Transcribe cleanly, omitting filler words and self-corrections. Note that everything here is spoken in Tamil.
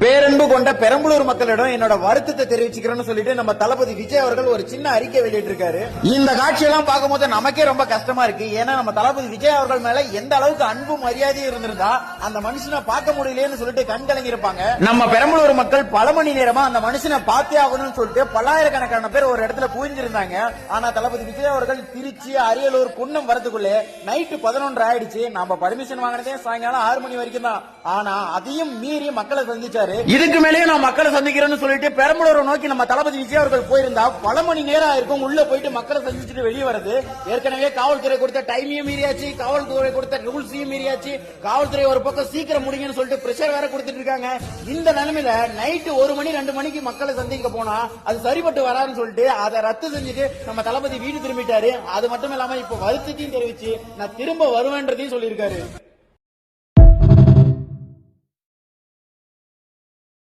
பேரன்பு கொண்ட பெரம்பலூர் மக்களிடம் என்னோட வருத்தத்தை தெரிவிச்சுக்கிறேன்னு சொல்லிட்டு நம்ம தளபதி விஜய் அவர்கள் ஒரு சின்ன அறிக்கை வெளியிட்டிருக்காரு. இந்த காட்சியெல்லாம் பார்க்கும்போது நமக்கே ரொம்ப கஷ்டமா இருக்கு. ஏன்னா நம்ம தளபதி விஜய் அவர்கள் மேல எந்த அளவுக்கு அன்பு மரியாதையும் இருந்திருந்தா அந்த மனுஷனை பார்க்க முடியலன்னு சொல்லிட்டு கண் கலங்கி இருப்பாங்க. நம்ம பெரம்பலூர் மக்கள் பல மணி நேரமா அந்த மனுஷனை பார்த்தே ஆகணும்னு சொல்லிட்டு பல்லாயிரக்கணக்கான பேர் ஒரு இடத்துல குவிஞ்சிருந்தாங்க. ஆனா தளபதி விஜய் அவர்கள் திருச்சி, அரியலூர், குன்னம் வரதுக்குள்ளே நைட்டு 11 ஆயிடுச்சு. நம்ம பர்மிஷன் வாங்கினதே சாயங்காலம் 6 மணி வரைக்கும் தான். ஆனா அதையும் மீறி மக்களை சந்திச்சாரு. இதுக்கு மேலேயும் நான் மக்களை சந்திக்கிறேன்னு சொல்லிட்டு பெரம்பலூரை நோக்கி நம்ம தளபதி விஜய் அவர்கள் போயிருந்தா பல மணி நேரம் இருக்கும் உள்ள போயிட்டு மக்களை சந்திச்சுட்டு வெளியே வருது. ஏற்கனவே காவல்துறை கொடுத்த டைமையும் மீறியாச்சு, காவல்துறை கொடுத்த ரூல்ஸையும் மீறியாச்சு. காவல்துறை ஒரு பக்கம் சீக்கிரம் முடிங்கன்னு சொல்லிட்டு பிரஷர் வேற கொடுத்துட்டு இருக்காங்க. இந்த நிலைமையில நைட்டு 1 மணி 2 மணிக்கு மக்களை சந்திக்க போனா அது சரிபட்டு வரான்னு சொல்லிட்டு அதை ரத்து செஞ்சுட்டு நம்ம தளபதி வீடு திரும்பிட்டாரு. அது மட்டும் இல்லாம இப்ப வருத்தத்தையும் தெரிவிச்சு நான் திரும்ப வருவேன்றதையும் சொல்லியிருக்காரு.